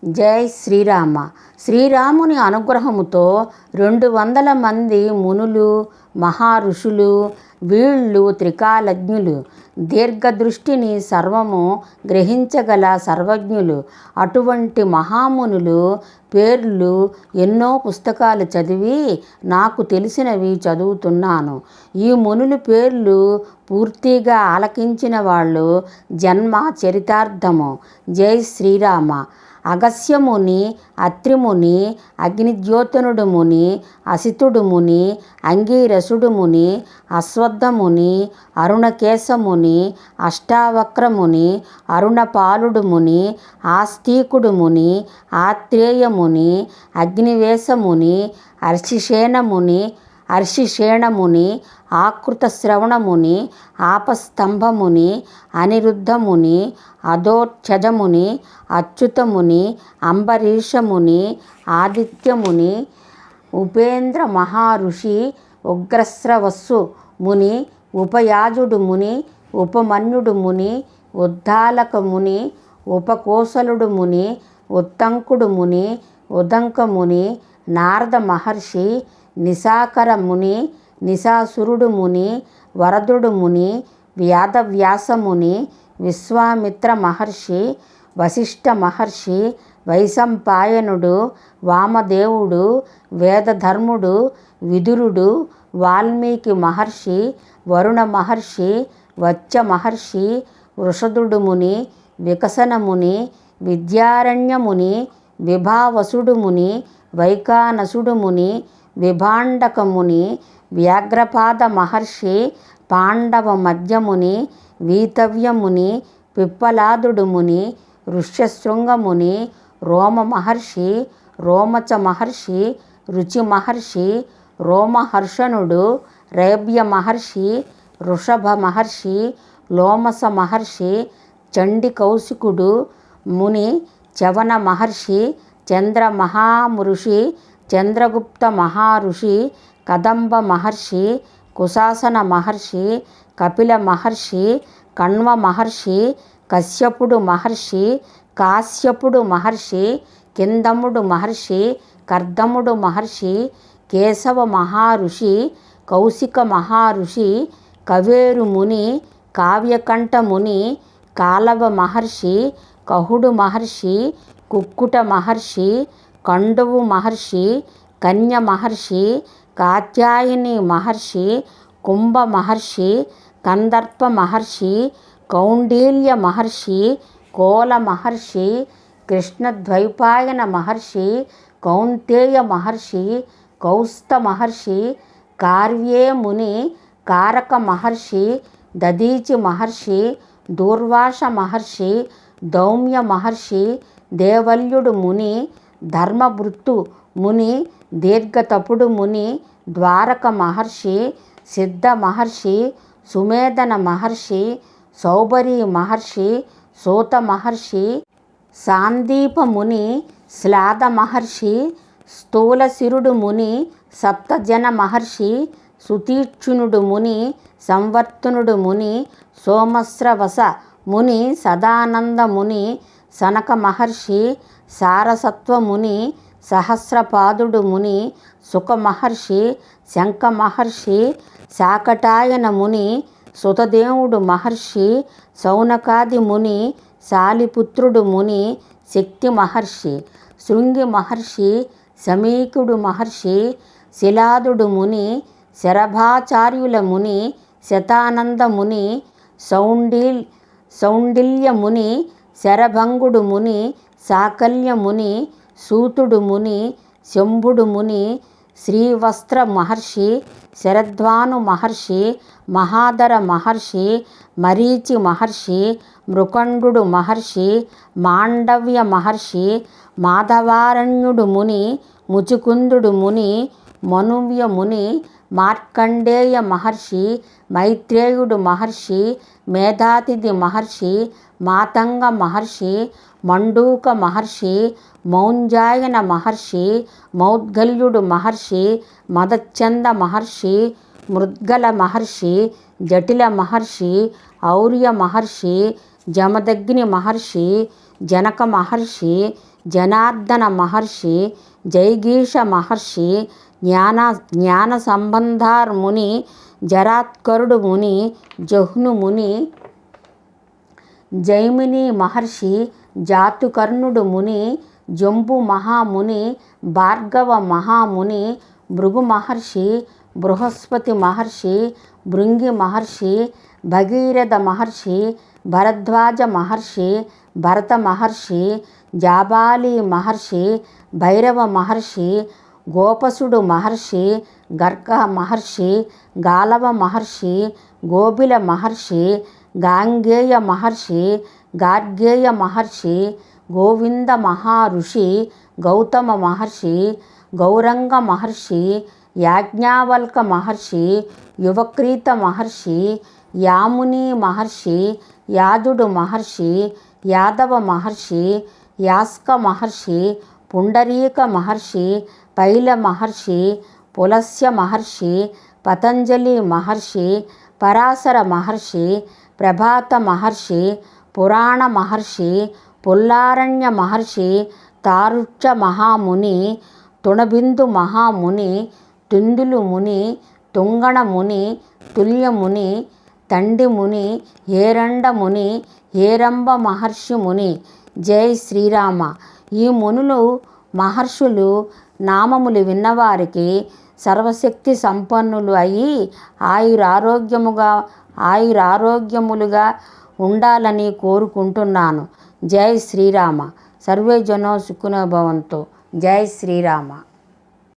జై శ్రీరామ. శ్రీరాముని అనుగ్రహముతో 200 మంది మునులు, మహారుషులు, వీళ్ళు త్రికాలజ్ఞులు, దీర్ఘదృష్టిని సర్వము గ్రహించగల సర్వజ్ఞులు. అటువంటి మహామునులు పేర్లు ఎన్నో పుస్తకాలు చదివి నాకు తెలిసినవి చదువుతున్నాను. ఈ మునులు పేర్లు పూర్తిగా ఆలకించిన వాళ్ళు జన్మ చరితార్థము. జై శ్రీరామ. అగస్యముని, అత్రిముని, అగ్నిజ్యోతనుడు ముని, అసితుడు ముని, అంగీరసుడు ముని, అశ్వత్థముని, అరుణకేశముని, అష్టావక్రముని, అరుణపాలుడు ముని, ఆస్తికుడు ముని, ఆత్రేయముని, అగ్నివేశముని, అర్షిషేణముని, ఆకృతశ్రవణముని, ఆపస్తంభముని, అనిరుద్ధముని, అధోక్షజముని, అచ్యుతముని, అంబరీషముని, ఆదిత్యముని, ఉపేంద్ర మహర్షి, ఉగ్రశ్రవస్సు ముని, ఉపయాజుడు ముని, ఉపమన్యుడు ముని, ఉద్దాలక ముని, ఉపకోసలుడు ముని, ఉత్తంకుడు ముని, ఉదంకముని, నారద మహర్షి, నిశాకర ముని, నిశాసురుడు ముని, వరదుడు ముని, వ్యాసముని, విశ్వామిత్ర మహర్షి, వశిష్ఠ మహర్షి, వైశంపాయనుడు, వామదేవుడు, వేదధర్ముడు, విదురుడు, వాల్మీకి మహర్షి, వరుణ మహర్షి, వచ్చ మహర్షి, వృషదుడు ముని, వికసన ముని, విద్యారణ్యముని, విభావసుడు ముని, వైకానసుడు ముని, విభాండకముని, వ్యాఘ్రపాద మహర్షి, పాండవ మధ్యముని, వీతవ్యముని, పిప్పలాదుడు ముని, ఋష్యశృంగముని, రోమ మహర్షి, రోమచ మహర్షి, రుచి మహర్షి, రోమహర్షణుడు, రేభ్య మహర్షి, వృషభ మహర్షి, లోమస మహర్షి, చండికౌశికుడు ముని, చవన మహర్షి, చంద్ర మహామృషి, చంద్రగుప్త మహర్షి, కదంబ మహర్షి, కుశాసన మహర్షి, కపిల మహర్షి, కణ్వ మహర్షి, కశ్యపుడు మహర్షి, కాశ్యపుడు మహర్షి, కిందముడు మహర్షి, కర్దముడు మహర్షి, కేశవ మహర్షి, కౌశిక మహర్షి, కవేరు ముని, కావ్యకంఠ ముని, కాలవ మహర్షి, కహుడు మహర్షి, కుక్కుట మహర్షి, కండువు మహర్షి, కన్య మహర్షి, కాత్యాయని మహర్షి, కుంభ మహర్షి, కందర్ప మహర్షి, కౌండిల్య మహర్షి, కోల మహర్షి, కృష్ణద్వైపాయన మహర్షి, కౌంతేయ మహర్షి, కౌస్త మహర్షి, కార్వ్యే ముని, కారక మహర్షి, దదీచి మహర్షి, దూర్వాస మహర్షి, దౌమ్య మహర్షి, దేవల్యుడు ముని, ధర్మభృత్తు ముని, దీర్ఘతపుడు ముని, ద్వారక మహర్షి, సిద్ధ మహర్షి, సుమేధన మహర్షి, సౌబరి మహర్షి, సూత మహర్షి, సాందీప ముని, శ్లాద మహర్షి, స్థూలశిరుడు ముని, సప్తజన మహర్షి, సుతీక్షణుడు ముని, సంవర్తనుడు ముని, సోమశ్రవస ముని, సదానంద ముని, సనక మహర్షి, సారసత్వ ముని, సహస్రపాదుడు ముని, సుఖ మహర్షి, శంఖ మహర్షి, శాకటాయన ముని, సుతదేవుడు మహర్షి, శౌనకాది ముని, శాలిపుత్రుడు ముని, శక్తి మహర్షి, శృంగి మహర్షి, సమీకుడు మహర్షి, శిలాదుడు ముని, శరభాచార్యుల ముని, శతానంద ముని, సౌండిల్య ముని, శరభంగుడు ముని, సాకల్య ముని, సూతుడు ముని, శంభుడు ముని, శ్రీవస్త్ర మహర్షి, శరద్వాను మహర్షి, మహాధర మహర్షి, మరీచి మహర్షి, మృకండు మహర్షి, మాండవ్య మహర్షి, మాధవారణ్యుడు ముని, ముచుకుందుడు ముని, మనువ్య ముని, మార్కండేయ మహర్షి, మైత్రేయుడు మహర్షి, మేధాతిథి మహర్షి, మాతంగ మహర్షి, మండూక మహర్షి, మౌంజాయన మహర్షి, మౌద్గల్యుడు మహర్షి, మదచ్చంద మహర్షి, మృద్గల మహర్షి, జటిల మహర్షి, ఔర్య మహర్షి, జమదగ్ని మహర్షి, జనక మహర్షి, జనార్దన మహర్షి, జైగీష మహర్షి, జ్ఞాన సంబంధార్ ముని, జరాత్కరుడు ముని, జహ్ను ముని, జైమిని మహర్షి, జాతుకర్ణుడు ముని, జంబు మహాముని, భార్గవ మహాముని, భృగు మహర్షి, బృహస్పతి మహర్షి, భృంగి మహర్షి, భగీరథ మహర్షి, భరద్వాజ మహర్షి, భరత మహర్షి, జాబాలి మహర్షి, భైరవ మహర్షి, గోపసుడు మహర్షి, గర్గ మహర్షి, గాలవ మహర్షి, గోబిల మహర్షి, గాంగేయ మహర్షి, గార్గేయ మహర్షి, గోవింద మహారుషి, గౌతమ మహర్షి, గౌరంగ మహర్షి, యాజ్ఞావల్క మహర్షి, యువక్రీత మహర్షి, యాముని మహర్షి, యాదుడు మహర్షి, యాదవ మహర్షి, యాస్క మహర్షి, పుండరీక మహర్షి, పైల మహర్షి, పులస్య మహర్షి, పతంజలి మహర్షి, పరాశర మహర్షి, ప్రభాత మహర్షి, పురాణ మహర్షి, పుల్లారణ్య మహర్షి, తారుష్య మహాముని, తుణబిందు మహాముని, తుందులు ముని, తుంగణ ముని, తుల్యముని, తండి ముని, హేరండ ముని, హేరంబ మహర్షి ముని. జై శ్రీరామ. ఈ మునులు మహర్షులు నామములు విన్నవారికి సర్వశక్తి సంపన్నులు అయి ఆయురారోగ్యములుగా ఉండాలని కోరుకుంటున్నాను. జై శ్రీరామ. సర్వే జనో సుఖినో భవంతు. జై శ్రీరామ.